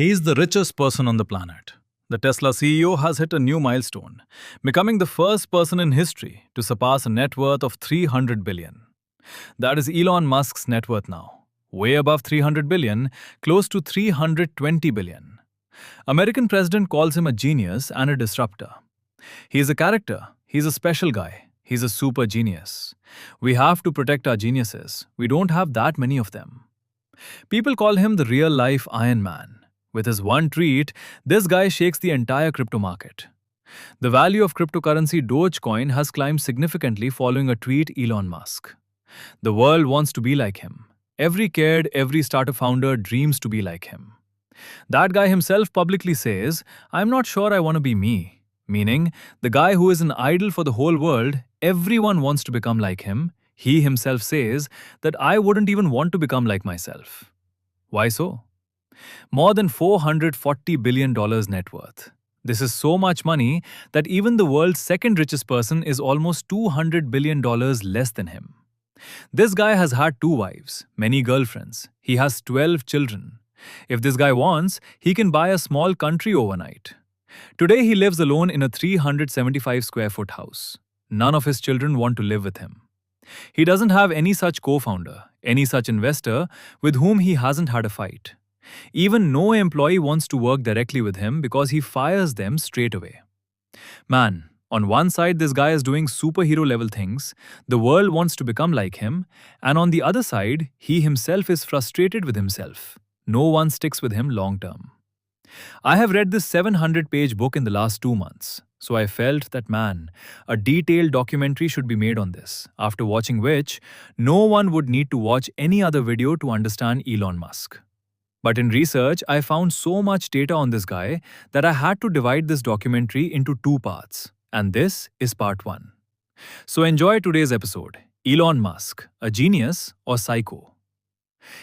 He is the richest person on the planet. The Tesla CEO has hit a new milestone, becoming the first person in history to surpass a net worth of 300 billion. That is Elon Musk's net worth now, way above 300 billion, close to 320 billion. American president calls him a genius and a disruptor. He is a character, he's a special guy, he's a super genius. We have to protect our geniuses. We don't have that many of them. People call him the real-life Iron Man. With his one tweet, this guy shakes the entire crypto market. The value of cryptocurrency Dogecoin has climbed significantly following a tweet Elon Musk. The world wants to be like him. Every kid, every startup founder dreams to be like him. That guy himself publicly says, "I'm not sure I want to be me." Meaning, the guy who is an idol for the whole world, everyone wants to become like him. He himself says that I wouldn't even want to become like myself. Why so? More than $440 billion net worth. This is so much money that even the world's second richest person is almost $200 billion less than him. This guy has had 2 wives, many girlfriends. He has 12 children. If this guy wants, he can buy a small country overnight. Today he lives alone in a 375 square foot house. None of his children want to live with him. He doesn't have any such co-founder, any such investor with whom he hasn't had a fight. Even no employee wants to work directly with him because he fires them straight away. Man, on one side this guy is doing superhero level things, the world wants to become like him, and on the other side, he himself is frustrated with himself. No one sticks with him long term. I have read this 700-page book in the last 2 months, so I felt that a detailed documentary should be made on this, after watching which, no one would need to watch any other video to understand Elon Musk. But in research, I found so much data on this guy that I had to divide this documentary into 2 parts, and this is part 1. So enjoy today's episode, Elon Musk, a genius or psycho?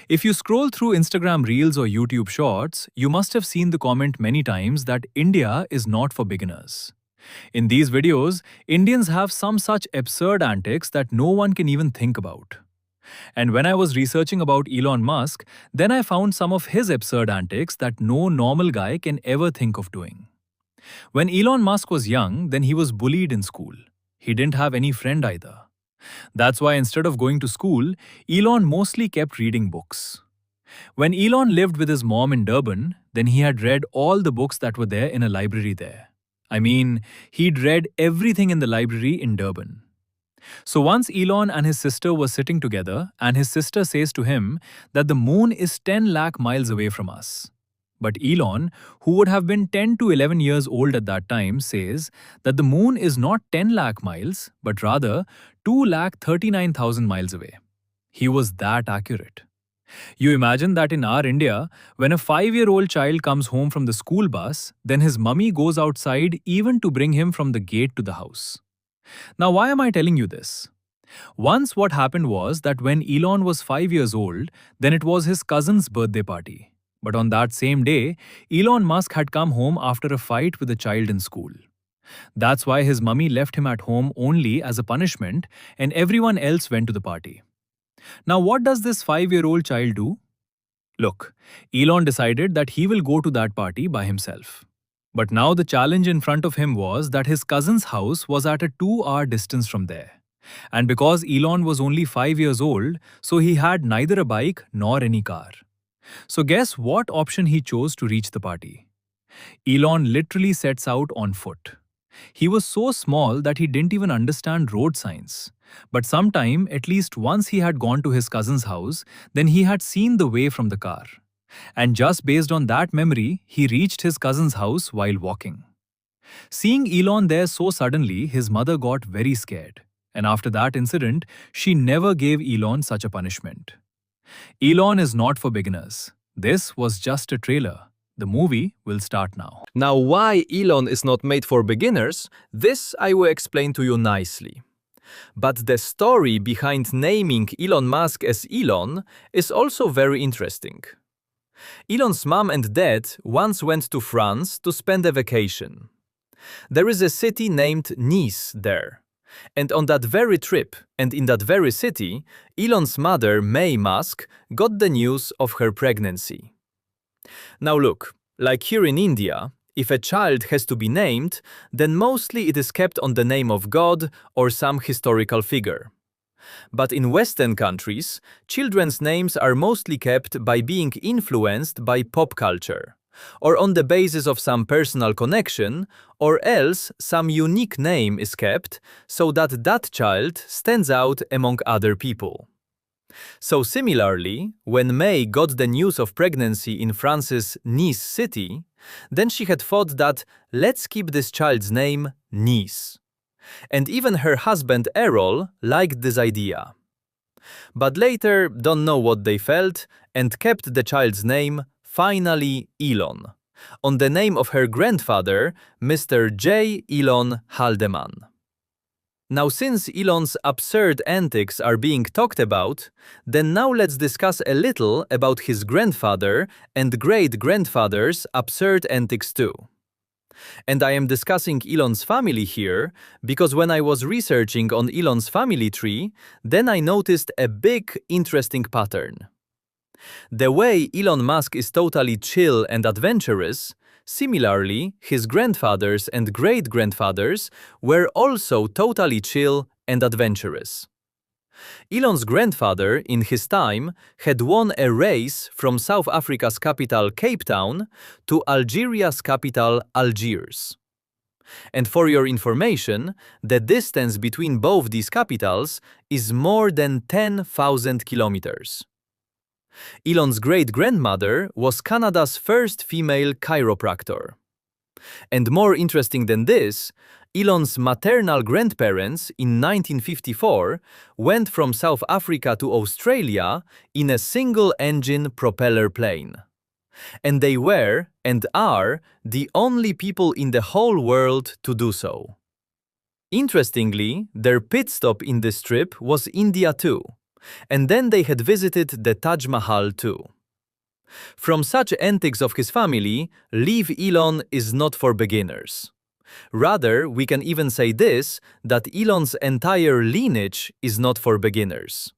If you scroll through Instagram Reels or YouTube Shorts, you must have seen the comment many times that India is not for beginners. In these videos, Indians have some such absurd antics that no one can even think about. And when I was researching about Elon Musk, then I found some of his absurd antics that no normal guy can ever think of doing. When Elon Musk was young, then he was bullied in school. He didn't have any friend either. That's why instead of going to school, Elon mostly kept reading books. When Elon lived with his mom in Durban, then he had read all the books that were there in a library there. I mean, he'd read everything in the library in Durban. So once Elon and his sister were sitting together and his sister says to him that the moon is 10 lakh miles away from us. But Elon, who would have been 10 to 11 years old at that time, says that the moon is not 10 lakh miles, but rather 2,39,000 miles away. He was that accurate. You imagine that in our India, when a 5-year-old child comes home from the school bus, then his mummy goes outside even to bring him from the gate to the house. Now, why am I telling you this? Once what happened was that when Elon was 5 years old, then it was his cousin's birthday party. But on that same day, Elon Musk had come home after a fight with a child in school. That's why his mummy left him at home only as a punishment and everyone else went to the party. Now, what does this 5-year-old child do? Look, Elon decided that he will go to that party by himself. But now the challenge in front of him was that his cousin's house was at a 2-hour distance from there. And because Elon was only 5 years old, so he had neither a bike nor any car. So guess what option he chose to reach the party? Elon literally sets out on foot. He was so small that he didn't even understand road signs. But sometime, at least once he had gone to his cousin's house, then he had seen the way from the car. And just based on that memory, he reached his cousin's house while walking. Seeing Elon there so suddenly, his mother got very scared. And after that incident, she never gave Elon such a punishment. Elon is not for beginners. This was just a trailer. The movie will start now. Now, why Elon is not made for beginners, this I will explain to you nicely. But the story behind naming Elon Musk as Elon is also very interesting. Elon's mom and dad once went to France to spend a vacation. There is a city named Nice there. And on that very trip, and in that very city, Elon's mother, May Musk, got the news of her pregnancy. Now look, Like here in India, if a child has to be named, then mostly it is kept on the name of God or some historical figure. But in Western countries, children's names are mostly kept by being influenced by pop culture, or on the basis of some personal connection, or else some unique name is kept so that that child stands out among other people. So similarly, when May got the news of pregnancy in France's Nice city, then she had thought that let's keep this child's name Nice. And even her husband Errol liked this idea. But later, don't know what they felt, and kept the child's name, finally, Elon, on the name of her grandfather, Mr. J. Elon Haldeman. Now, since Elon's absurd antics are being talked about, then now let's discuss a little about his grandfather and great-grandfather's absurd antics too. And I am discussing Elon's family here because when I was researching on Elon's family tree, then I noticed a big, interesting pattern. The way Elon Musk is totally chill and adventurous, similarly, his grandfathers and great-grandfathers were also totally chill and adventurous. Elon's grandfather, in his time, had won a race from South Africa's capital Cape Town to Algeria's capital Algiers. And for your information, the distance between both these capitals is more than 10,000 kilometers. Elon's great-grandmother was Canada's first female chiropractor. And more interesting than this, Elon's maternal grandparents in 1954 went from South Africa to Australia in a single-engine propeller plane. And they were, and are, the only people in the whole world to do so. Interestingly, their pit stop in this trip was India too, and then they had visited the Taj Mahal too. From such antics of his family, Leave Elon is not for beginners. Rather, we can even say this, that Elon's entire lineage is not for beginners.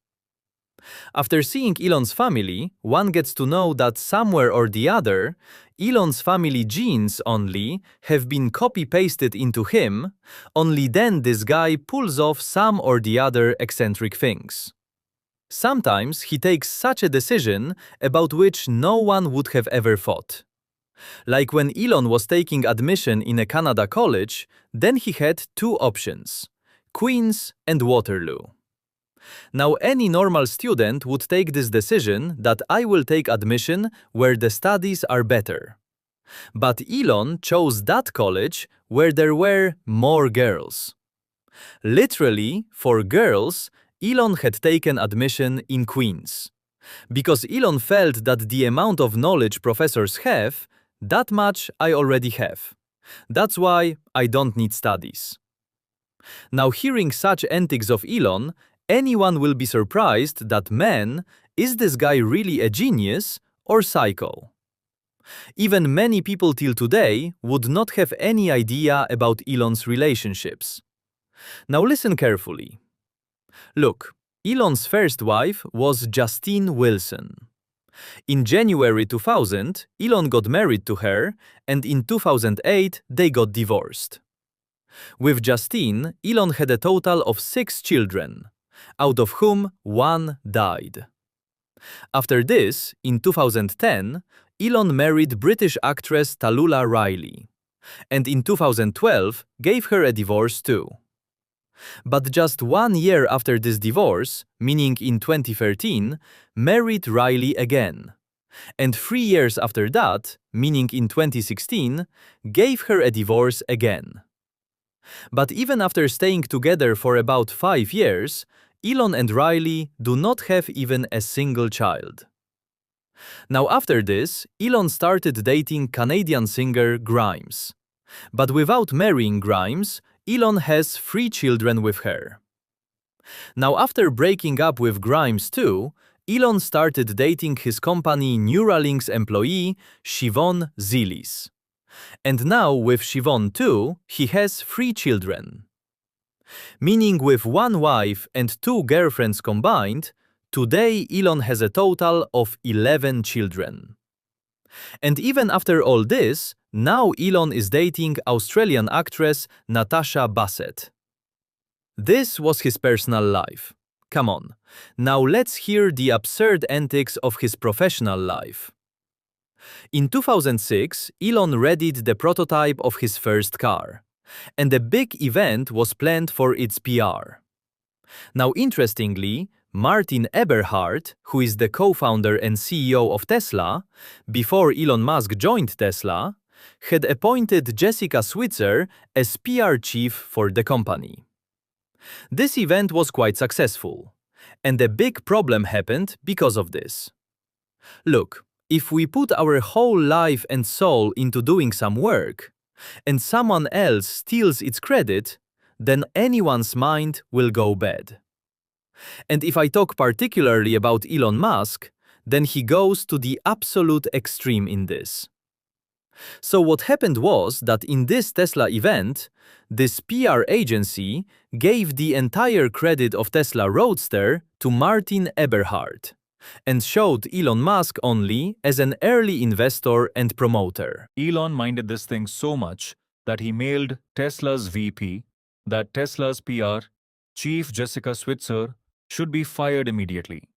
After seeing Elon's family, one gets to know that somewhere or the other, Elon's family genes only have been copy-pasted into him, only then this guy pulls off some or the other eccentric things. Sometimes he takes such a decision about which no one would have ever thought. Like when Elon was taking admission in a Canada college, then he had two options: Queen's and Waterloo. Now any normal student would take this decision that I will take admission where the studies are better. But Elon chose that college where there were more girls. Literally, for girls, Elon had taken admission in Queen's. Because Elon felt that the amount of knowledge professors have, that much I already have. That's why I don't need studies. Now, hearing such antics of Elon, anyone will be surprised that man, is this guy really a genius or psycho? Even many people till today would not have any idea about Elon's relationships. Now listen carefully. Look, Elon's first wife was Justine Wilson. In January 2000, Elon got married to her, and in 2008 they got divorced. With Justine, Elon had a total of 6 children, out of whom 1 died. After this, in 2010, Elon married British actress Tallulah Riley, and in 2012 gave her a divorce too. But just 1 year after this divorce, meaning in 2013, married Riley again. And 3 years after that, meaning in 2016, gave her a divorce again. But even after staying together for about 5 years, Elon and Riley do not have even a single child. Now after this, Elon started dating Canadian singer Grimes. But without marrying Grimes, Elon has 3 children with her. Now after breaking up with Grimes too, Elon started dating his company Neuralink's employee, Siobhan Zilis. And now with Siobhan too, he has 3 children. Meaning with 1 wife and 2 girlfriends combined, today Elon has a total of 11 children. And even after all this, now Elon is dating Australian actress Natasha Bassett. This was his personal life. Come on, now let's hear the absurd antics of his professional life. In 2006, Elon readied the prototype of his first car, and a big event was planned for its PR. Now, interestingly, Martin Eberhard, who is the co-founder and CEO of Tesla, before Elon Musk joined Tesla, had appointed Jessica Switzer as PR chief for the company. This event was quite successful, and a big problem happened because of this. Look, if we put our whole life and soul into doing some work, and someone else steals its credit, then anyone's mind will go bad. And if I talk particularly about Elon Musk, then he goes to the absolute extreme in this. So what happened was that in this Tesla event, this PR agency gave the entire credit of Tesla Roadster to Martin Eberhard and showed Elon Musk only as an early investor and promoter. Elon minded this thing so much that he mailed Tesla's VP that Tesla's PR chief Jessica Switzer should be fired immediately.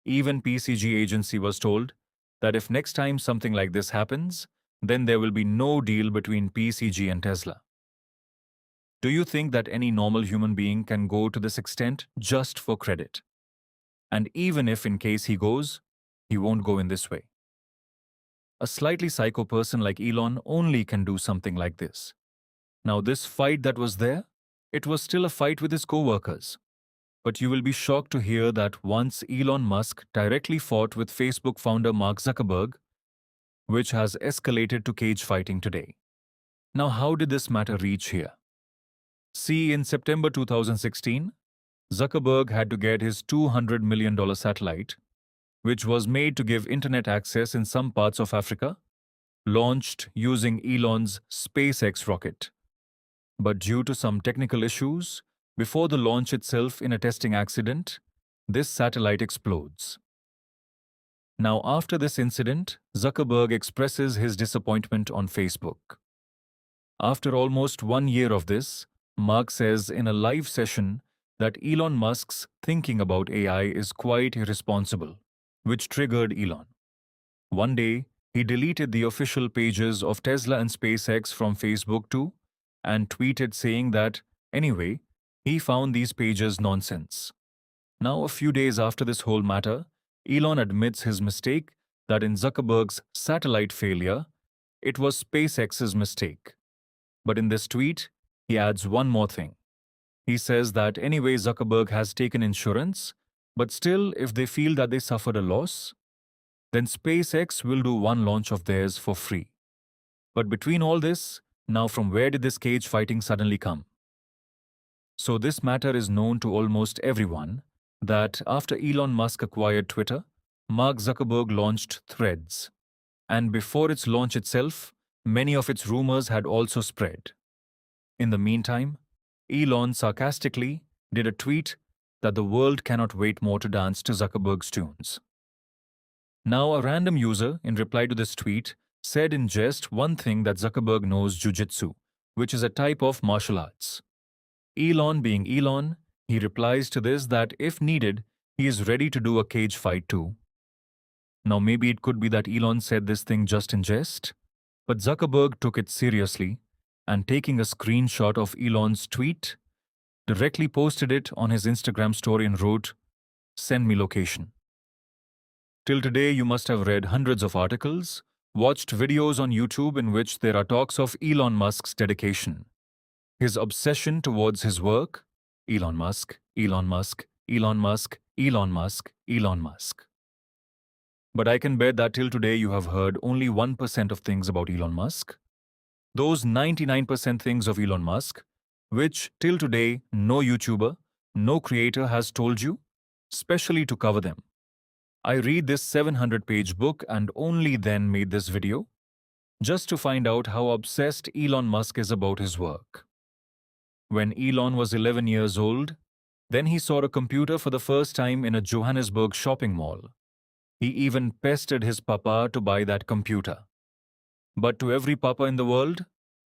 Even PCG agency was told that if next time something like this happens, then there will be no deal between PCG and Tesla. Do you think that any normal human being can go to this extent just for credit? And even if in case he goes, he won't go in this way. A slightly psycho person like Elon only can do something like this. Now this fight that was there, it was still a fight with his co-workers. But you will be shocked to hear that once Elon Musk directly fought with Facebook founder Mark Zuckerberg, which has escalated to cage fighting today. Now how did this matter reach here? See, in September 2016, Zuckerberg had to get his $200 million satellite, which was made to give internet access in some parts of Africa, launched using Elon's SpaceX rocket. But due to some technical issues, before the launch itself in a testing accident, this satellite explodes. Now, after this incident, Zuckerberg expresses his disappointment on Facebook. After almost 1 year of this, Mark says in a live session that Elon Musk's thinking about AI is quite irresponsible, which triggered Elon. One day, he deleted the official pages of Tesla and SpaceX from Facebook too, and tweeted saying that, anyway, he found these pages nonsense. Now, a few days after this whole matter, Elon admits his mistake that in Zuckerberg's satellite failure, it was SpaceX's mistake. But in this tweet, he adds one more thing. He says that anyway Zuckerberg has taken insurance, but still if they feel that they suffered a loss, then SpaceX will do one launch of theirs for free. But between all this, now from where did this cage fighting suddenly come? So this matter is known to almost everyone that after Elon Musk acquired Twitter, Mark Zuckerberg launched Threads. And before its launch itself, many of its rumors had also spread. In the meantime, Elon sarcastically did a tweet that the world cannot wait more to dance to Zuckerberg's tunes. Now, a random user, in reply to this tweet, said in jest one thing that Zuckerberg knows jujitsu, which is a type of martial arts. Elon being Elon, he replies to this that if needed, he is ready to do a cage fight too. Now maybe it could be that Elon said this thing just in jest, but Zuckerberg took it seriously and taking a screenshot of Elon's tweet, directly posted it on his Instagram story and wrote, "Send me location." Till today you must have read hundreds of articles, watched videos on YouTube in which there are talks of Elon Musk's dedication, his obsession towards his work, Elon Musk, Elon Musk, Elon Musk, Elon Musk, Elon Musk. But I can bet that till today you have heard only 1% of things about Elon Musk. Those 99% things of Elon Musk, which till today no YouTuber, no creator has told you, specially to cover them. I read this 700-page book and only then made this video, just to find out how obsessed Elon Musk is about his work. When Elon was 11 years old, then he saw a computer for the first time in a Johannesburg shopping mall. He even pestered his papa to buy that computer. But to every papa in the world,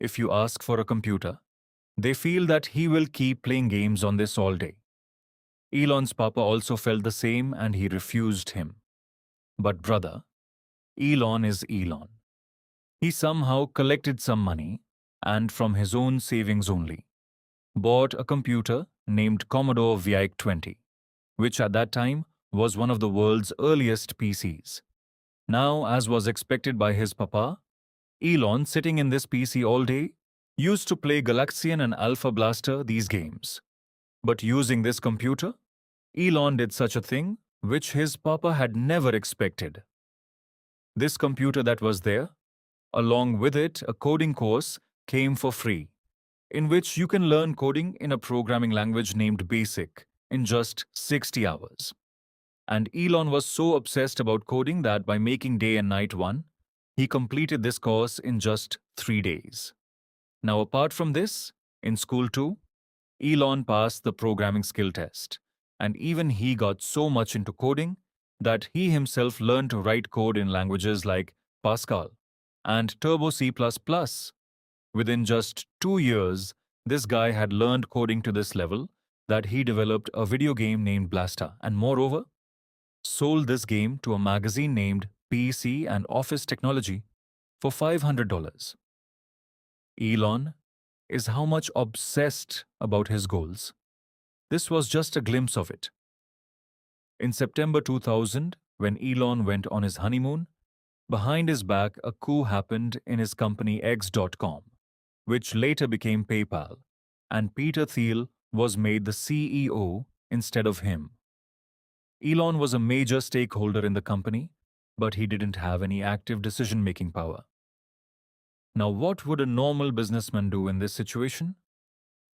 if you ask for a computer, they feel that he will keep playing games on this all day. Elon's papa also felt the same and he refused him. But brother, Elon is Elon. He somehow collected some money and from his own savings only, bought a computer named Commodore VIC-20, which at that time was one of the world's earliest PCs. Now, as was expected by his papa, Elon, sitting in this PC all day, used to play Galaxian and Alpha Blaster, these games. But using this computer, Elon did such a thing which his papa had never expected. This computer that was there, along with it a coding course, came for free, in which you can learn coding in a programming language named BASIC in just 60 hours. And Elon was so obsessed about coding that by making day and night one, he completed this course in just 3 days. Now, apart from this, in school too, Elon passed the programming skill test, and even he got so much into coding that he himself learned to write code in languages like Pascal and Turbo C++. Within just 2 years, this guy had learned coding to this level that he developed a video game named Blasta and moreover, sold this game to a magazine named PC and Office Technology for $500. Elon is how much obsessed about his goals. This was just a glimpse of it. In September 2000, when Elon went on his honeymoon, behind his back a coup happened in his company X.com, which later became PayPal, and Peter Thiel was made the CEO instead of him. Elon was a major stakeholder in the company, but he didn't have any active decision-making power. Now, what would a normal businessman do in this situation?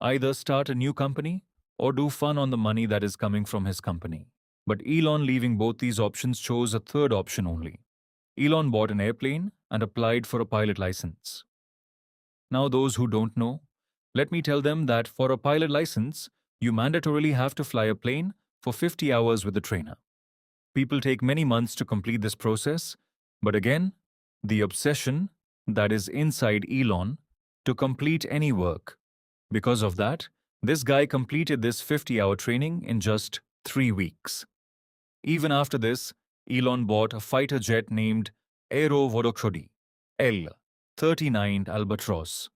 Either start a new company or do fun on the money that is coming from his company. But Elon, leaving both these options, chose a third option only. Elon bought an airplane and applied for a pilot license. Now, those who don't know, let me tell them that for a pilot license, you mandatorily have to fly a plane for 50 hours with a trainer. People take many months to complete this process, but again, the obsession that is inside Elon to complete any work. Because of that, this guy completed this 50-hour training in just 3 weeks. Even after this, Elon bought a fighter jet named Aero Vodochody L-39 Albatross.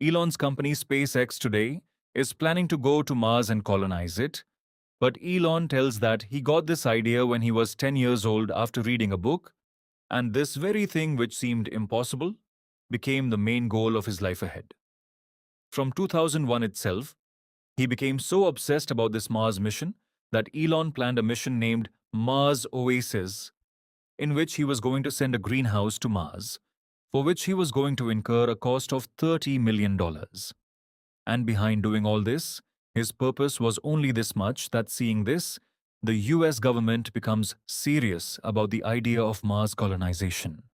Elon's company SpaceX today is planning to go to Mars and colonize it, but Elon tells that he got this idea when he was 10 years old after reading a book, and this very thing which seemed impossible became the main goal of his life ahead. From 2001 itself, he became so obsessed about this Mars mission that Elon planned a mission named Mars Oasis, in which he was going to send a greenhouse to Mars, for which he was going to incur a cost of $30 million. And behind doing all this, his purpose was only this much, that seeing this, the US government becomes serious about the idea of Mars colonization.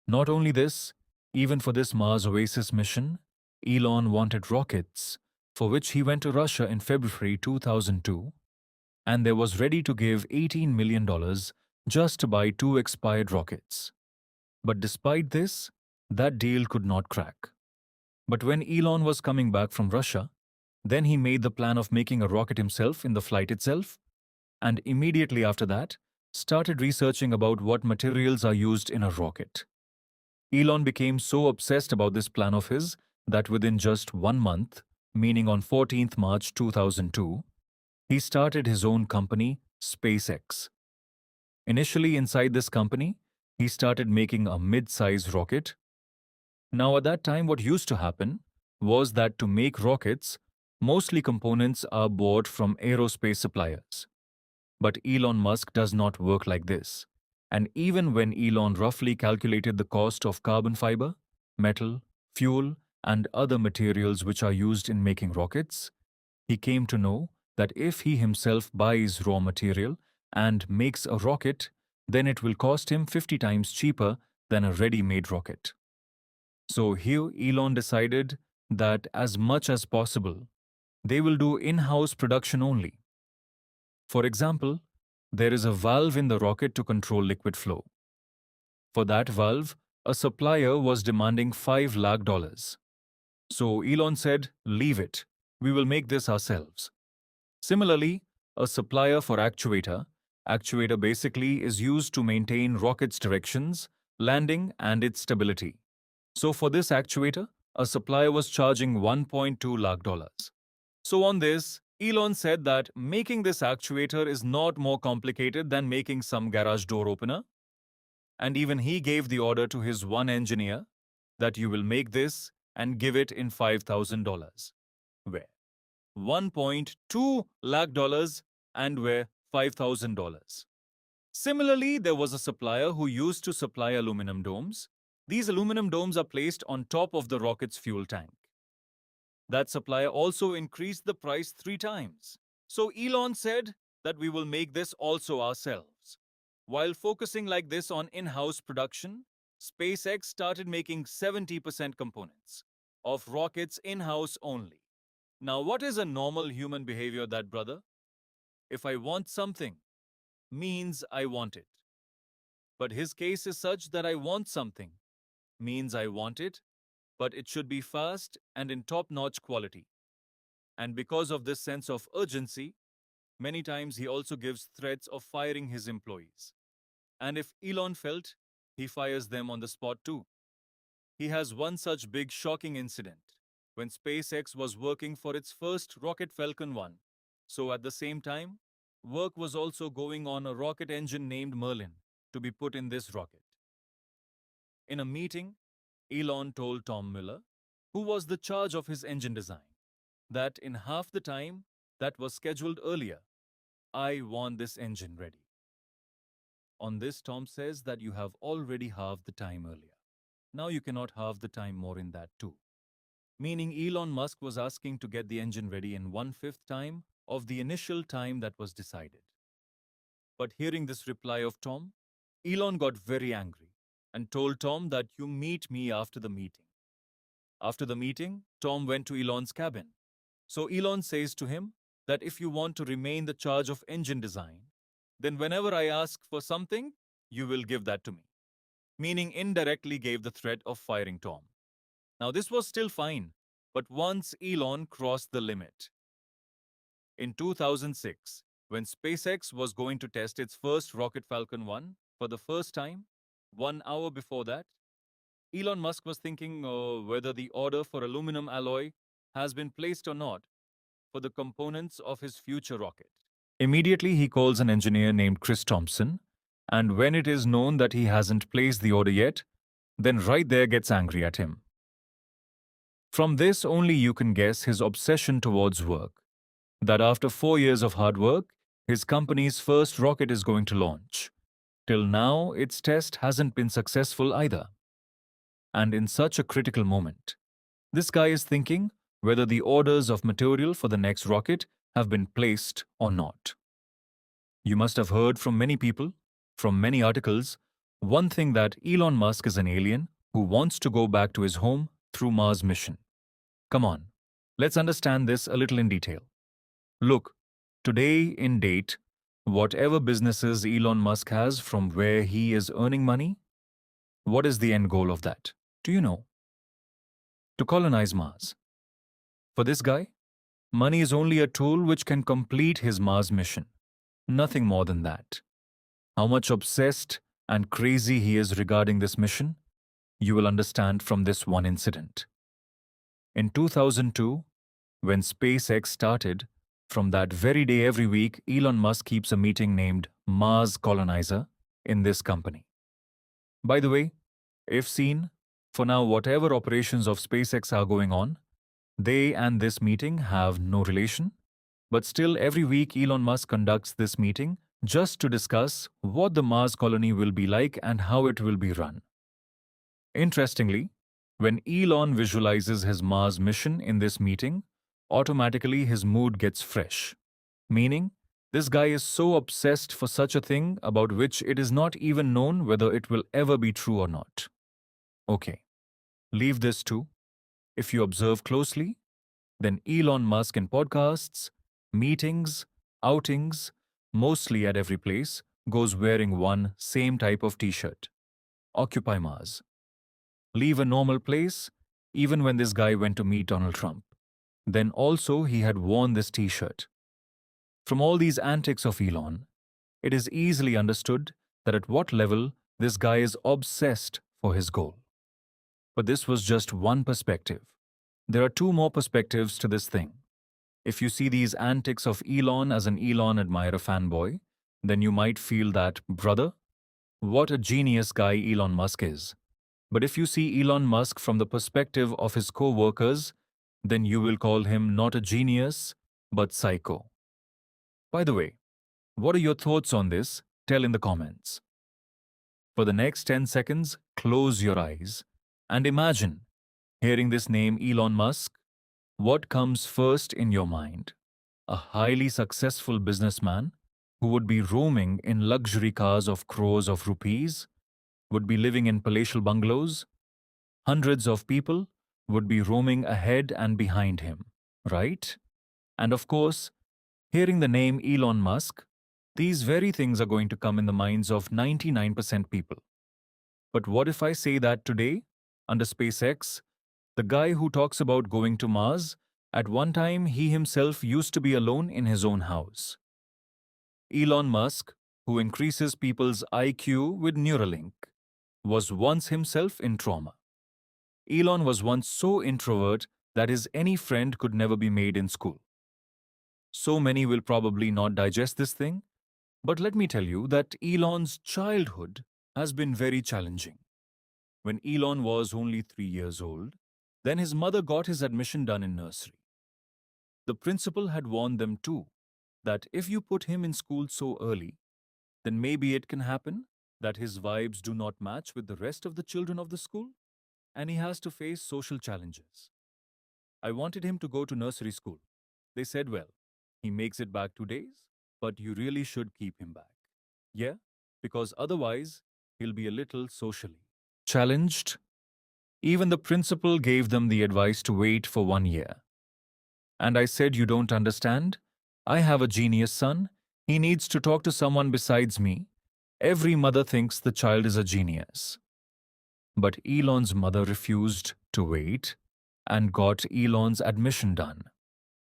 Not only this, even for this Mars Oasis mission, Elon wanted rockets, for which he went to Russia in February 2002, and they was ready to give $18 million just to buy 2 expired rockets. But despite this, that deal could not crack. But when Elon was coming back from Russia, then he made the plan of making a rocket himself in the flight itself, and immediately after that, started researching about what materials are used in a rocket. Elon became so obsessed about this plan of his that within just 1 month, meaning on 14th March 2002, he started his own company, SpaceX. Initially inside this company, he started making a mid-size rocket. Now at that time what used to happen was that to make rockets, mostly components are bought from aerospace suppliers. But Elon Musk does not work like this. And even when Elon roughly calculated the cost of carbon fiber, metal, fuel, and other materials which are used in making rockets, he came to know that if he himself buys raw material and makes a rocket, then it will cost him 50 times cheaper than a ready-made rocket. So here Elon decided that as much as possible, they will do in-house production only. For example, there is a valve in the rocket to control liquid flow. For that valve, a supplier was demanding $5 lakh. So Elon said, leave it. We will make this ourselves. Similarly, a supplier for actuator basically is used to maintain rocket's directions, landing, and its stability. So for this actuator, a supplier was charging $1.2 lakh. So on this, Elon said that making this actuator is not more complicated than making some garage door opener. And even he gave the order to his one engineer that you will make this and give it in $5,000. Where $1.2 lakh and where $5,000. Similarly, there was a supplier who used to supply aluminum domes. These aluminum domes are placed on top of the rocket's fuel tank. That supplier also increased the price 3 times. So Elon said that we will make this also ourselves. While focusing like this on in-house production, SpaceX started making 70% components of rockets in-house only. Now, what is a normal human behavior, that brother? If I want something, means I want it. But his case is such that I want something, means I want it, but it should be fast and in top-notch quality. And because of this sense of urgency, many times he also gives threats of firing his employees. And if Elon felt, he fires them on the spot too. He has one such big shocking incident when SpaceX was working for its first rocket Falcon 1. So at the same time, work was also going on a rocket engine named Merlin to be put in this rocket. In a meeting, Elon told Tom Miller, who was the charge of his engine design, that in half the time that was scheduled earlier, I want this engine ready. On this, Tom says that you have already halved the time earlier. Now you cannot halve the time more in that too. Meaning Elon Musk was asking to get the engine ready in 1/5 time of the initial time that was decided. But hearing this reply of Tom, Elon got very angry and told Tom that you meet me after the meeting. After the meeting, Tom went to Elon's cabin. So Elon says to him that if you want to remain the charge of engine design, then whenever I ask for something, you will give that to me. Meaning indirectly gave the threat of firing Tom. Now this was still fine, but once Elon crossed the limit. In 2006, when SpaceX was going to test its first rocket Falcon 1 for the first time, 1 hour before that, Elon Musk was thinking whether the order for aluminum alloy has been placed or not for the components of his future rocket. Immediately, he calls an engineer named Chris Thompson, and when it is known that he hasn't placed the order yet, then right there gets angry at him. From this, only you can guess his obsession towards work, that after 4 years of hard work, his company's first rocket is going to launch. Till now, its test hasn't been successful either. And in such a critical moment, this guy is thinking whether the orders of material for the next rocket have been placed or not. You must have heard from many people, from many articles, one thing that Elon Musk is an alien who wants to go back to his home through Mars mission. Come on, let's understand this a little in detail. Look, today in date, whatever businesses Elon Musk has from where he is earning money, what is the end goal of that? Do you know? To colonize Mars. For this guy, money is only a tool which can complete his Mars mission. Nothing more than that. How much obsessed and crazy he is regarding this mission, you will understand from this one incident. In 2002, when SpaceX started, from that very day every week, Elon Musk keeps a meeting named Mars Colonizer in this company. By the way, if seen, for now whatever operations of SpaceX are going on, they and this meeting have no relation, but still every week Elon Musk conducts this meeting just to discuss what the Mars colony will be like and how it will be run. Interestingly, when Elon visualizes his Mars mission in this meeting, automatically his mood gets fresh. Meaning, this guy is so obsessed for such a thing about which it is not even known whether it will ever be true or not. Okay, leave this too. If you observe closely, then Elon Musk in podcasts, meetings, outings, mostly at every place, goes wearing one same type of t-shirt. Occupy Mars. Leave a normal place, even when this guy went to meet Donald Trump. Then also he had worn this t-shirt. From all these antics of Elon, it is easily understood that at what level this guy is obsessed for his goal. But this was just one perspective. There are two more perspectives to this thing. If you see these antics of Elon as an Elon admirer fanboy, then you might feel that, brother, what a genius guy Elon Musk is. But if you see Elon Musk from the perspective of his co-workers, then you will call him not a genius, but psycho. By the way, what are your thoughts on this? Tell in the comments. For the next 10 seconds, close your eyes and imagine hearing this name Elon Musk. What comes first in your mind? A highly successful businessman who would be roaming in luxury cars of crores of rupees, would be living in palatial bungalows. Hundreds of people would be roaming ahead and behind him, right? And of course, hearing the name Elon Musk, these very things are going to come in the minds of 99% people. But what if I say that today, under SpaceX, the guy who talks about going to Mars, at one time he himself used to be alone in his own house. Elon Musk, who increases people's IQ with Neuralink, was once himself in trauma. Elon was once so introvert that his any friend could never be made in school. So many will probably not digest this thing, but let me tell you that Elon's childhood has been very challenging. When Elon was only 3 years old, then his mother got his admission done in nursery. The principal had warned them too, that if you put him in school so early, then maybe it can happen that his vibes do not match with the rest of the children of the school, and he has to face social challenges. I wanted him to go to nursery school. They said, well, he makes it back 2 days, but you really should keep him back. Yeah, because otherwise, he'll be a little socially challenged. Even the principal gave them the advice to wait for 1 year. And I said, you don't understand? I have a genius son. He needs to talk to someone besides me. Every mother thinks the child is a genius. But Elon's mother refused to wait and got Elon's admission done.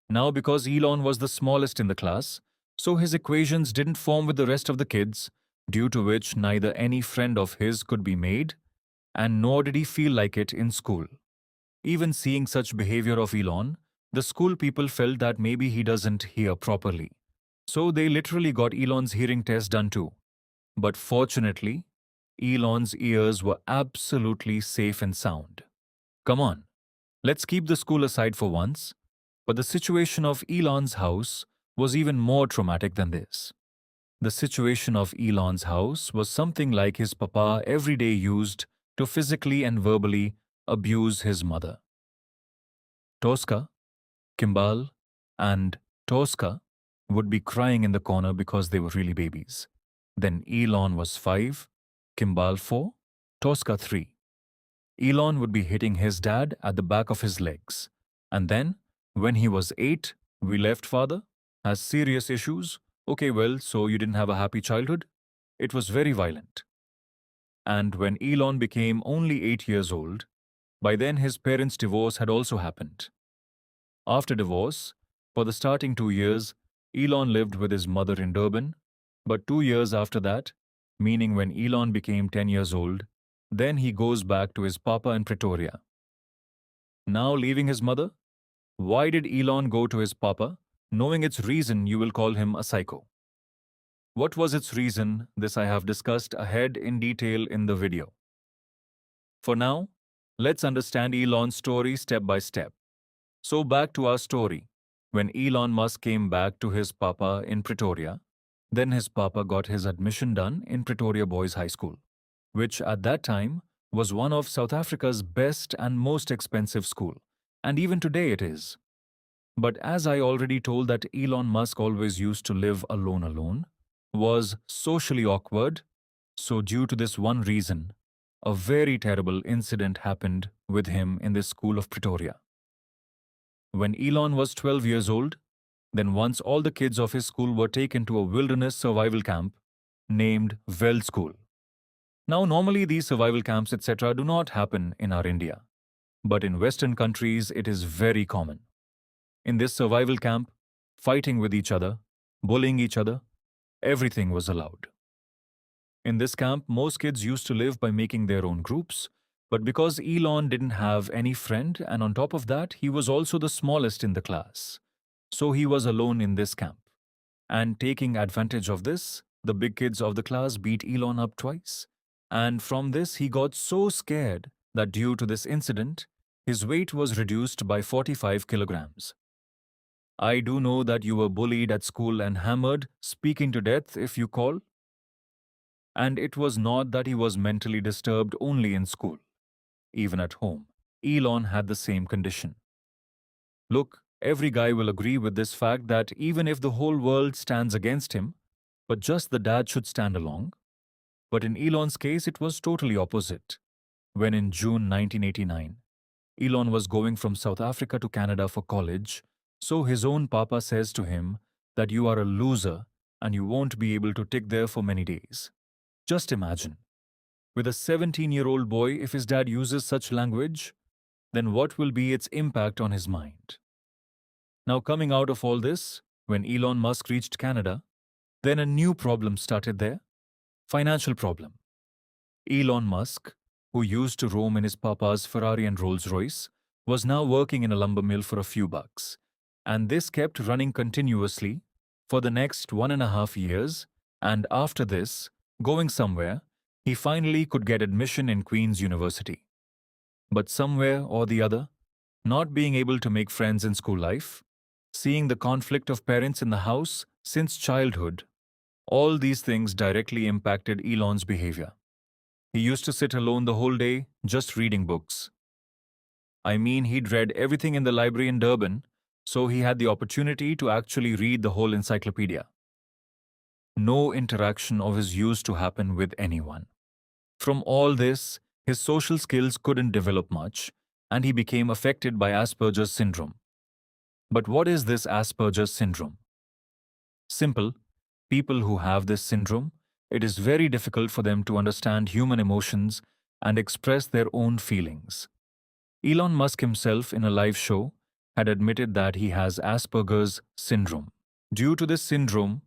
Now, because Elon was the smallest in the class, so his equations didn't form with the rest of the kids, due to which neither any friend of his could be made, and nor did he feel like it in school. Even seeing such behavior of Elon, the school people felt that maybe he doesn't hear properly. So they literally got Elon's hearing test done too. But fortunately, Elon's ears were absolutely safe and sound. Come on, let's keep the school aside for once. But the situation of Elon's house was even more traumatic than this. The situation of Elon's house was something like his papa every day used to physically and verbally abuse his mother. Tosca, Kimball, and Tosca would be crying in the corner because they were really babies. Then Elon was 5, Kimball 4, Tosca 3. Elon would be hitting his dad at the back of his legs. And then, when he was 8, we left father, has serious issues. Okay, well, so you didn't have a happy childhood? It was very violent. And when Elon became only 8 years old, by then his parents' divorce had also happened. After divorce, for the starting 2 years, Elon lived with his mother in Durban, but 2 years after that, meaning when Elon became 10 years old, then he goes back to his papa in Pretoria. Now leaving his mother, why did Elon go to his papa, knowing its reason you will call him a psycho? What was its reason? This I have discussed ahead in detail in the video. For now, let's understand Elon's story step by step. So back to our story. When Elon Musk came back to his papa in Pretoria, then his papa got his admission done in Pretoria Boys High School, which at that time was one of South Africa's best and most expensive school, and even today it is. But as I already told that Elon Musk always used to live alone, was socially awkward, so due to this one reason, a very terrible incident happened with him in this school of Pretoria. When Elon was 12 years old, Then once all the kids of his school were taken to a wilderness survival camp named Well School. Now normally these survival camps etc. do not happen in our India, but in Western countries it is very common. In this survival camp, fighting with each other, bullying each other, everything was allowed. In this camp, most kids used to live by making their own groups, but because Elon didn't have any friend and on top of that, he was also the smallest in the class. So he was alone in this camp. And taking advantage of this, the big kids of the class beat Elon up twice. And from this, he got so scared that due to this incident, his weight was reduced by 45 kilograms. I do know that you were bullied at school and hammered, speaking to death if you call. And it was not that he was mentally disturbed only in school. Even at home, Elon had the same condition. Look, every guy will agree with this fact that even if the whole world stands against him, but just the dad should stand along. But in Elon's case, it was totally opposite. When in June 1989, Elon was going from South Africa to Canada for college, so his own papa says to him that you are a loser and you won't be able to tick there for many days. Just imagine, with a 17-year-old boy, if his dad uses such language, then what will be its impact on his mind? Now coming out of all this, when Elon Musk reached Canada, then a new problem started there, financial problem. Elon Musk, who used to roam in his papa's Ferrari and Rolls-Royce, was now working in a lumber mill for a few bucks. And this kept running continuously for the next 1.5 years, and after this, going somewhere, he finally could get admission in Queen's University. But somewhere or the other, not being able to make friends in school life, seeing the conflict of parents in the house since childhood, all these things directly impacted Elon's behavior. He used to sit alone the whole day, just reading books. I mean, he'd read everything in the library in Durban, so he had the opportunity to actually read the whole encyclopedia. No interaction of his used to happen with anyone. From all this, his social skills couldn't develop much, and he became affected by Asperger's syndrome. But what is this Asperger's syndrome? Simple. People who have this syndrome, it is very difficult for them to understand human emotions and express their own feelings. Elon Musk himself, in a live show, had admitted that he has Asperger's syndrome. Due to this syndrome,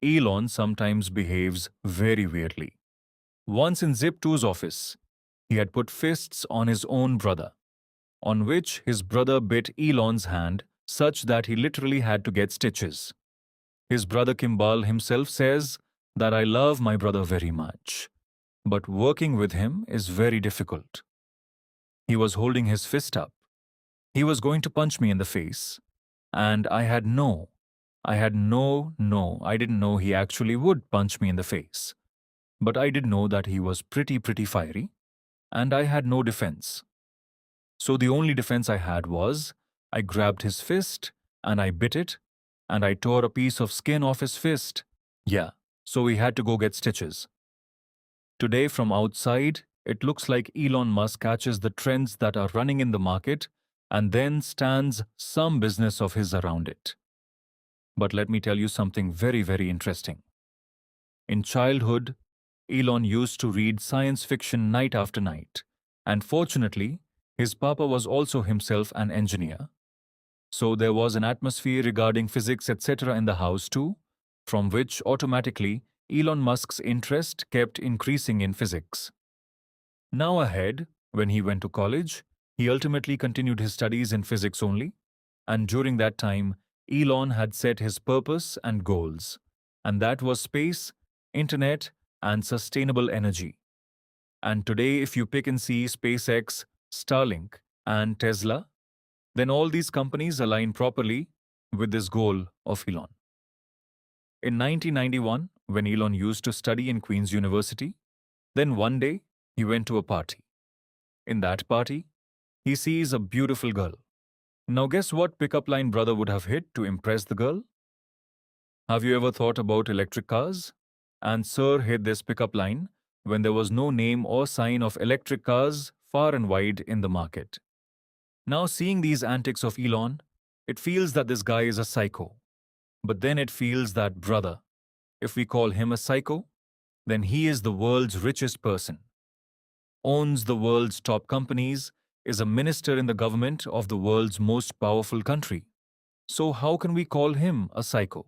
Elon sometimes behaves very weirdly. Once in Zip2's office, he had put fists on his own brother, on which his brother bit Elon's hand such that he literally had to get stitches. His brother Kimball himself says that I love my brother very much, but working with him is very difficult. He was holding his fist up. He was going to punch me in the face, and I didn't know he actually would punch me in the face. But I did know that he was pretty fiery, and I had no defense. So the only defense I had was, I grabbed his fist, and I bit it, and I tore a piece of skin off his fist. Yeah, so we had to go get stitches. Today from outside, it looks like Elon Musk catches the trends that are running in the market and then stands some business of his around it. But let me tell you something very interesting. In childhood, Elon used to read science fiction night after night, and fortunately, his papa was also himself an engineer. So there was an atmosphere regarding physics etc. in the house too, from which automatically Elon Musk's interest kept increasing in physics. Now ahead, when he went to college, he ultimately continued his studies in physics only, and during that time, Elon had set his purpose and goals, and that was space, internet, and sustainable energy. And today, if you pick and see SpaceX, Starlink, and Tesla, then all these companies align properly with this goal of Elon. In 1991, when Elon used to study in Queen's University, then one day he went to a party. In that party, he sees a beautiful girl. Now guess what pickup line brother would have hit to impress the girl? Have you ever thought about electric cars? And Sir hit this pickup line when there was no name or sign of electric cars far and wide in the market. Now seeing these antics of Elon, it feels that this guy is a psycho. But then it feels that, brother, if we call him a psycho, then he is the world's richest person, owns the world's top companies, is a minister in the government of the world's most powerful country. So how can we call him a psycho?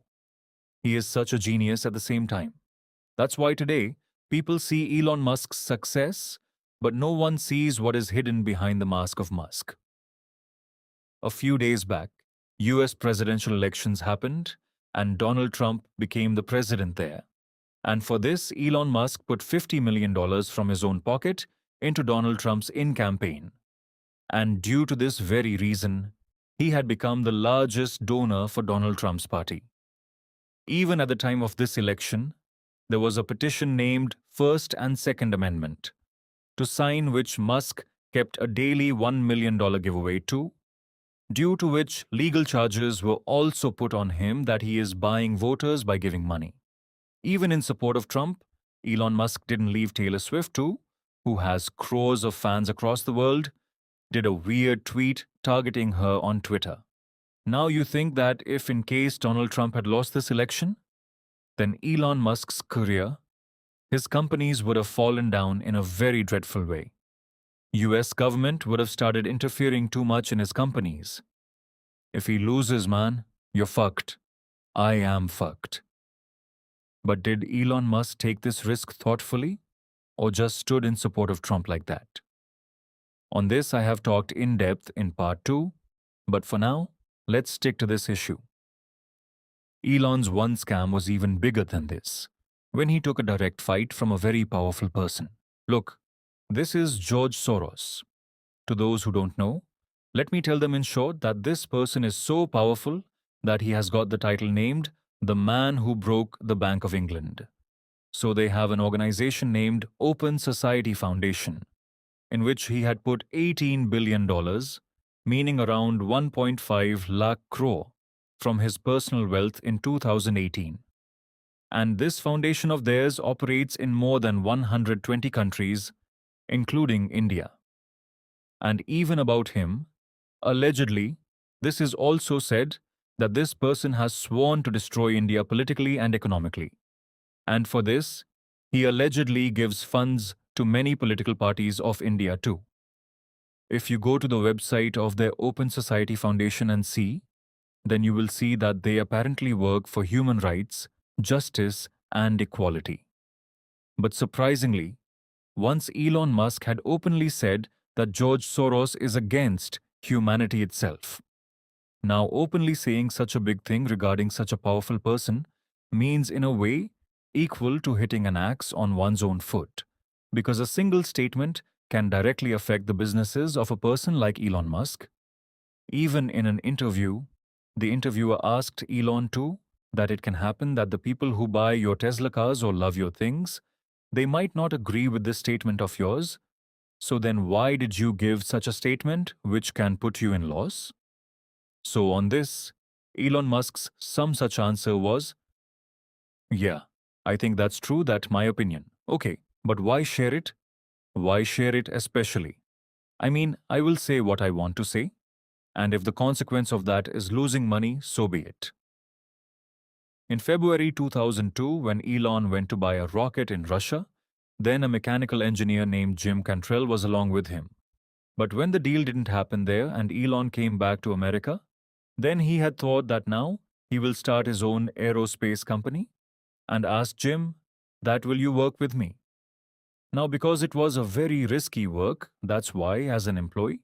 He is such a genius at the same time. That's why today, people see Elon Musk's success, but no one sees what is hidden behind the mask of Musk. A few days back, US presidential elections happened, and Donald Trump became the president there. And for this, Elon Musk put $50 million from his own pocket into Donald Trump's campaign. And due to this very reason, he had become the largest donor for Donald Trump's party. Even at the time of this election, there was a petition named First and Second Amendment, to sign which Musk kept a daily $1 million giveaway to, due to which legal charges were also put on him that he is buying voters by giving money. Even in support of Trump, Elon Musk didn't leave Taylor Swift too, who has crores of fans across the world, did a weird tweet targeting her on Twitter. Now you think that if in case Donald Trump had lost this election, then Elon Musk's career, his companies would have fallen down in a very dreadful way. US government would have started interfering too much in his companies. If he loses, man, you're fucked. I am fucked. But did Elon Musk take this risk thoughtfully, or just stood in support of Trump like that? On this I have talked in depth in part 2, but for now, let's stick to this issue. Elon's one scam was even bigger than this, when he took a direct fight from a very powerful person. Look, this is George Soros. To those who don't know, let me tell them in short that this person is so powerful that he has got the title named the man who broke the Bank of England. So they have an organization named Open Society Foundation, in which he had put $18 billion, meaning around 1.5 lakh crore, from his personal wealth in 2018. And this foundation of theirs operates in more than 120 countries, including India. And even about him, allegedly, this is also said that this person has sworn to destroy India politically and economically. And for this, he allegedly gives funds to many political parties of India too. If you go to the website of their Open Society Foundation and see, then you will see that they apparently work for human rights, justice, and equality. But surprisingly, once Elon Musk had openly said that George Soros is against humanity itself. Now, openly saying such a big thing regarding such a powerful person means, in a way, equal to hitting an axe on one's own foot, because a single statement can directly affect the businesses of a person like Elon Musk. Even in an interview, the interviewer asked Elon too that it can happen that the people who buy your Tesla cars or love your things, they might not agree with this statement of yours. So then why did you give such a statement which can put you in loss? So on this, Elon Musk's some such answer was, yeah, I think that's true, that's my opinion. Okay, but why share it? Why share it especially? I mean, I will say what I want to say, and if the consequence of that is losing money, so be it. In February 2002, when Elon went to buy a rocket in Russia, then a mechanical engineer named Jim Cantrell was along with him. But when the deal didn't happen there and Elon came back to America, then he had thought that now he will start his own aerospace company and asked Jim, that will you work with me? Now, because it was a very risky work, that's why, as an employee,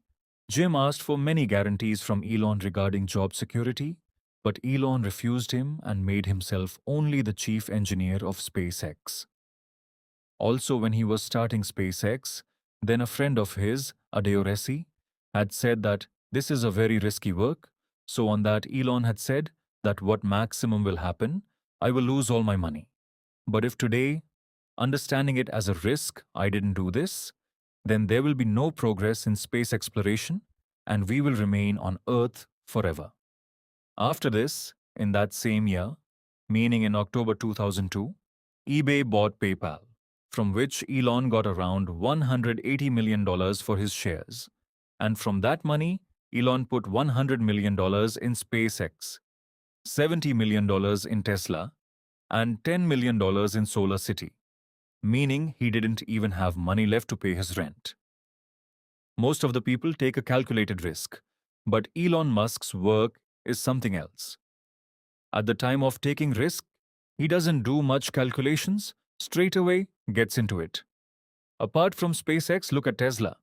Jim asked for many guarantees from Elon regarding job security, but Elon refused him and made himself only the chief engineer of SpaceX. Also, when he was starting SpaceX, then a friend of his, Adeoresi, had said that this is a very risky work, so on that Elon had said that what maximum will happen, I will lose all my money. But if today, understanding it as a risk, I didn't do this, then there will be no progress in space exploration and we will remain on Earth forever. After this, in that same year, meaning in October 2002, eBay bought PayPal, from which Elon got around $180 million for his shares. And from that money, Elon put $100 million in SpaceX. $70 million in Tesla, and $10 million in Solar City, meaning he didn't even have money left to pay his rent. Most of the people take a calculated risk, but Elon Musk's work is something else. At the time of taking risk, he doesn't do much calculations, straight away gets into it. Apart from SpaceX, look at Tesla.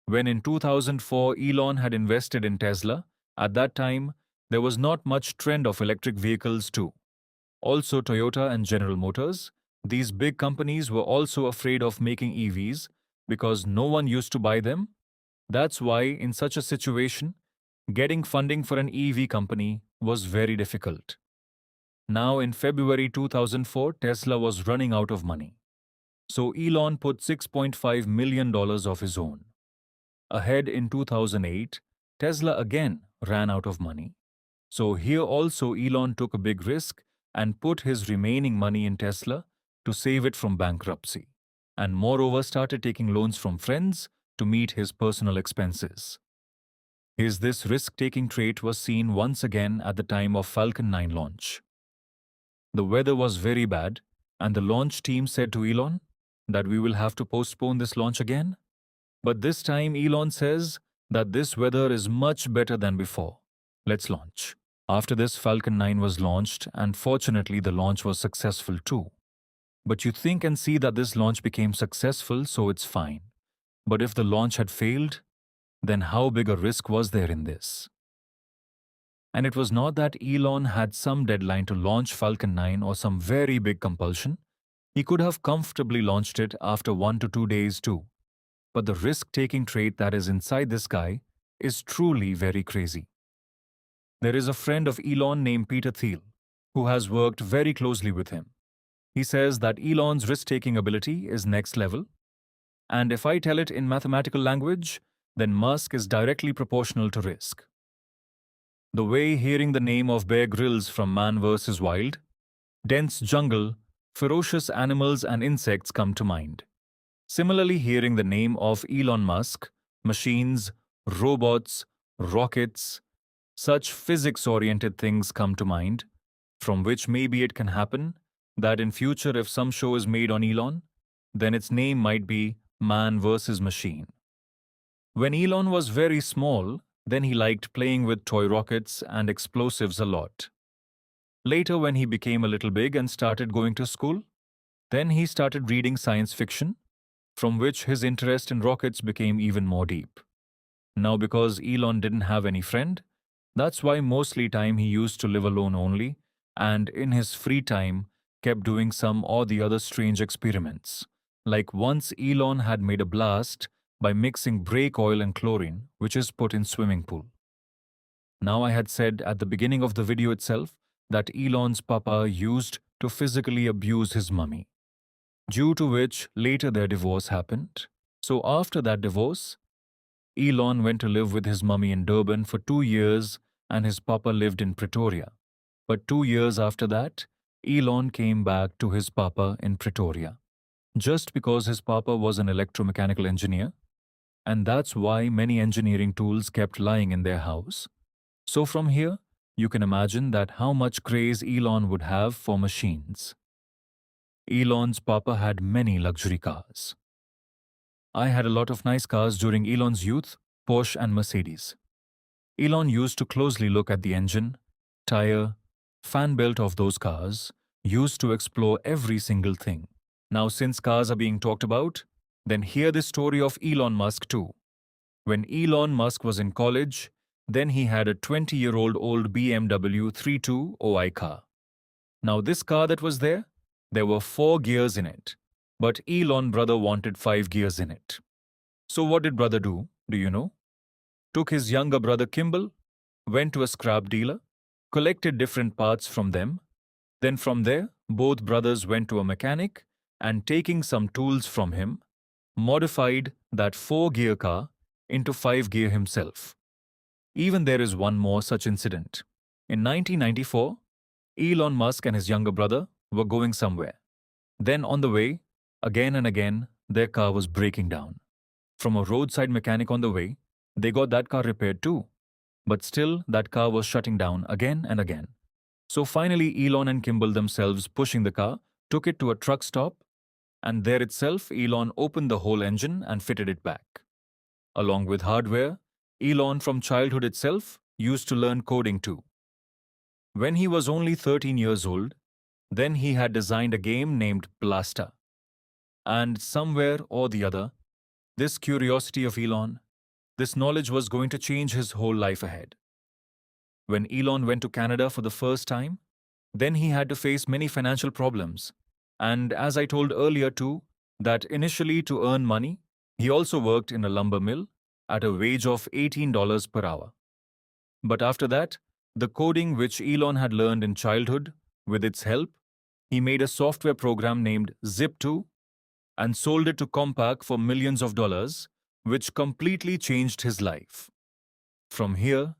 When in 2004 Elon had invested in Tesla, at that time there was not much trend of electric vehicles too. Also Toyota and General Motors, these big companies were also afraid of making EVs because no one used to buy them. That's why in such a situation, getting funding for an EV company was very difficult. Now in February 2004, Tesla was running out of money. So Elon put $6.5 million of his own. Ahead in 2008, Tesla again ran out of money. So here also Elon took a big risk and put his remaining money in Tesla to save it from bankruptcy, and moreover started taking loans from friends to meet his personal expenses. This risk-taking trait was seen once again at the time of Falcon 9 launch. The weather was very bad, and the launch team said to Elon that we will have to postpone this launch again. But this time Elon says that this weather is much better than before. Let's launch. After this, Falcon 9 was launched, and fortunately the launch was successful too. But you think and see that this launch became successful, so it's fine. But if the launch had failed, then how big a risk was there in this? And it was not that Elon had some deadline to launch Falcon 9 or some very big compulsion. He could have comfortably launched it after 1 to 2 days too. But the risk-taking trait that is inside this guy is truly very crazy. There is a friend of Elon named Peter Thiel, who has worked very closely with him. He says that Elon's risk-taking ability is next level, and if I tell it in mathematical language, then Musk is directly proportional to risk. The way hearing the name of Bear Grylls from Man vs. Wild, dense jungle, ferocious animals and insects come to mind. Similarly, hearing the name of Elon Musk, machines, robots, rockets, such physics-oriented things come to mind, from which maybe it can happen that in future if some show is made on Elon, then its name might be Man vs. Machine. When Elon was very small, then he liked playing with toy rockets and explosives a lot. Later, when he became a little big and started going to school, then he started reading science fiction, from which his interest in rockets became even more deep. Now because Elon didn't have any friend, that's why mostly time he used to live alone only, and in his free time kept doing some or the other strange experiments. Like once Elon had made a blast by mixing brake oil and chlorine, which is put in swimming pool. Now I had said at the beginning of the video itself that Elon's papa used to physically abuse his mummy, due to which later their divorce happened. So after that divorce, Elon went to live with his mummy in Durban for 2 years and his papa lived in Pretoria. But 2 years after that, Elon came back to his papa in Pretoria, just because his papa was an electromechanical engineer, and that's why many engineering tools kept lying in their house. So from here, you can imagine that how much craze Elon would have for machines. Elon's papa had many luxury cars. I had a lot of nice cars during Elon's youth, Porsche and Mercedes. Elon used to closely look at the engine, tire, fan belt of those cars, used to explore every single thing. Now since cars are being talked about, then hear the story of Elon Musk too. When Elon Musk was in college, then he had a 20-year-old BMW 32OI car. Now this car that was there were 4 gears in it, but Elon brother wanted 5 gears in it. So what did brother do you know? Took his younger brother Kimball, went to a scrap dealer, collected different parts from them. Then from there, both brothers went to a mechanic and taking some tools from him, modified that 4-gear car into 5-gear himself. Even there is one more such incident. In 1994, Elon Musk and his younger brother were going somewhere. Then on the way, again and again, their car was breaking down. From a roadside mechanic on the way, they got that car repaired too. But still, that car was shutting down again and again. So finally, Elon and Kimball themselves pushing the car, took it to a truck stop, and there itself, Elon opened the whole engine and fitted it back. Along with hardware, Elon from childhood itself used to learn coding too. When he was only 13 years old, then he had designed a game named Blaster. And somewhere or the other, this curiosity of Elon, this knowledge was going to change his whole life ahead. When Elon went to Canada for the first time, then he had to face many financial problems. And as I told earlier too, that initially to earn money, he also worked in a lumber mill at a wage of $18 per hour. But after that, the coding which Elon had learned in childhood, with its help, he made a software program named Zip2 and sold it to Compaq for millions of dollars, which completely changed his life. From here,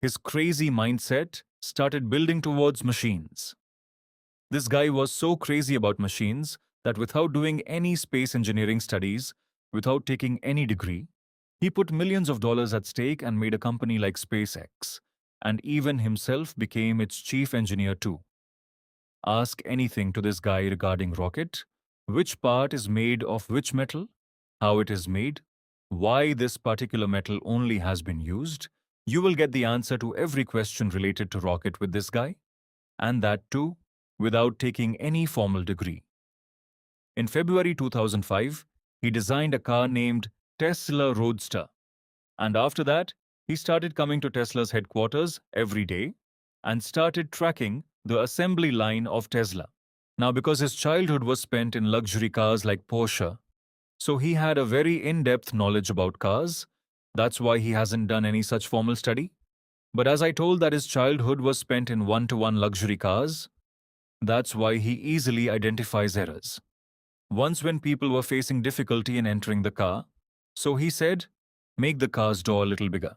his crazy mindset started building towards machines. This guy was so crazy about machines that without doing any space engineering studies, without taking any degree, he put millions of dollars at stake and made a company like SpaceX, and even himself became its chief engineer too. Ask anything to this guy regarding rocket, which part is made of which metal, how it is made, why this particular metal only has been used, you will get the answer to every question related to rocket with this guy, and that too without taking any formal degree. In February 2005, he designed a car named Tesla Roadster, and after that, he started coming to Tesla's headquarters every day and started tracking the assembly line of Tesla. Now, because his childhood was spent in luxury cars like Porsche, so he had a very in-depth knowledge about cars. That's why he hasn't done any such formal study. But as I told that his childhood was spent in one-to-one luxury cars, that's why he easily identifies errors. Once when people were facing difficulty in entering the car, so he said, make the car's door a little bigger.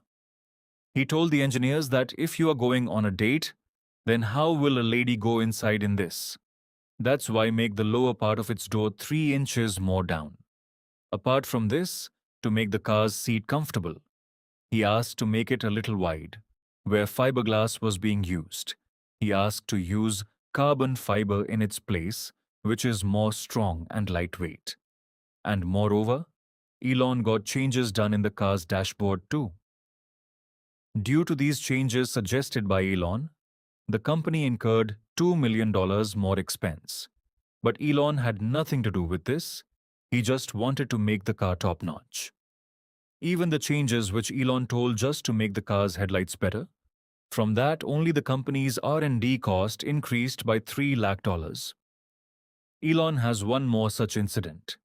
He told the engineers that if you are going on a date, then how will a lady go inside in this? That's why make the lower part of its door 3 inches more down. Apart from this, to make the car's seat comfortable, he asked to make it a little wide. Where fiberglass was being used, he asked to use carbon fiber in its place, which is more strong and lightweight. And moreover, Elon got changes done in the car's dashboard too. Due to these changes suggested by Elon, the company incurred $2 million more expense. But Elon had nothing to do with this. He just wanted to make the car top-notch. Even the changes which Elon told just to make the car's headlights better, from that only the company's R&D cost increased by $3 lakh. Elon has one more such incident.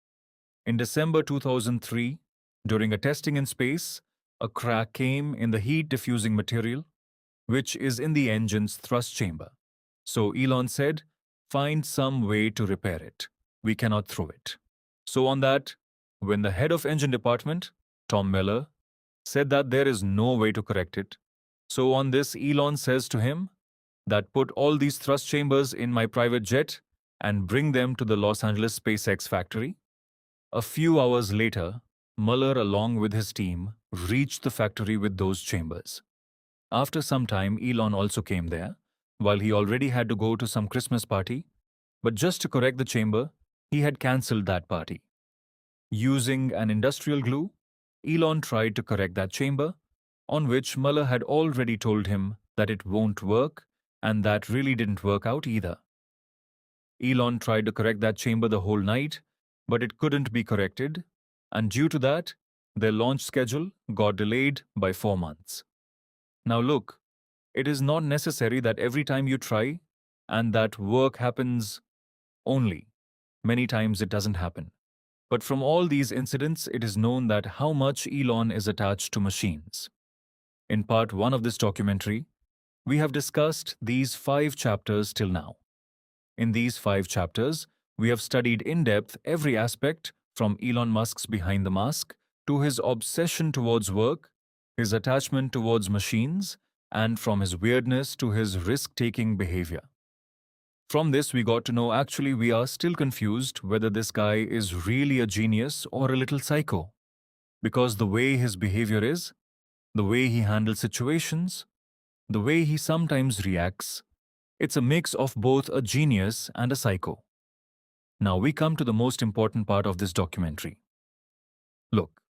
In December 2003, during a testing in space, a crack came in the heat diffusing material, which is in the engine's thrust chamber. So Elon said, find some way to repair it. We cannot throw it. So on that, when the head of engine department, Tom Miller, said that there is no way to correct it, so on this Elon says to him that put all these thrust chambers in my private jet and bring them to the Los Angeles SpaceX factory. A few hours later, Muller along with his team reached the factory with those chambers. After some time, Elon also came there, while he already had to go to some Christmas party, but just to correct the chamber, he had cancelled that party. Using an industrial glue, Elon tried to correct that chamber, on which Muller had already told him that it won't work, and that really didn't work out either. Elon tried to correct that chamber the whole night, but it couldn't be corrected, and due to that, their launch schedule got delayed by 4 months. Now look, it is not necessary that every time you try, and that work happens only. Many times it doesn't happen. But from all these incidents, it is known that how much Elon is attached to machines. In part 1 of this documentary, we have discussed these 5 chapters till now. In these 5 chapters, we have studied in depth every aspect from Elon Musk's behind the mask to his obsession towards work, his attachment towards machines, and from his weirdness to his risk-taking behavior. From this, we got to know actually we are still confused whether this guy is really a genius or a little psycho. Because the way his behavior is, the way he handles situations, the way he sometimes reacts, It's a mix of both a genius and a psycho. Now we come to the most important part of this documentary. Look,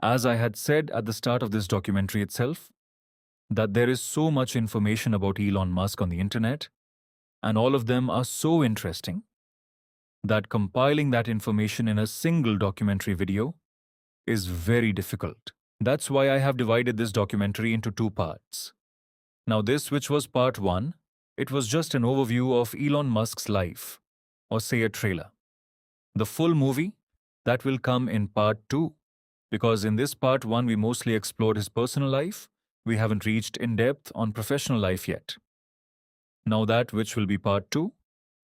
as I had said at the start of this documentary itself, that there is so much information about Elon Musk on the internet, and all of them are so interesting, that compiling that information in a single documentary video is very difficult. That's why I have divided this documentary into two parts. Now this, which was part 1, it was just an overview of Elon Musk's life, or say a trailer. The full movie, that will come in part 2, because in this part 1 we mostly explored his personal life. We haven't reached in depth on professional life yet. Now that, which will be part 2,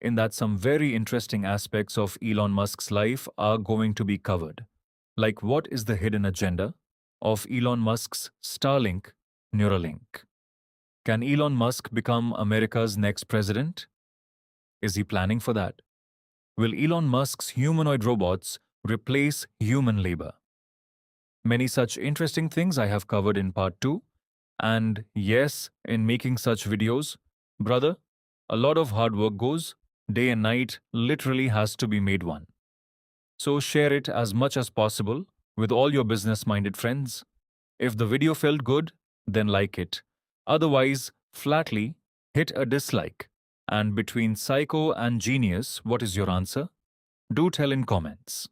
in that some very interesting aspects of Elon Musk's life are going to be covered. Like what is the hidden agenda of Elon Musk's Starlink Neuralink? Can Elon Musk become America's next president? Is he planning for that? Will Elon Musk's humanoid robots replace human labor? Many such interesting things I have covered in part 2. And yes, in making such videos, brother, a lot of hard work goes, day and night literally has to be made one. So share it as much as possible with all your business-minded friends. If the video felt good, then like it. Otherwise, flatly hit a dislike. And between psycho and genius, what is your answer? Do tell in comments.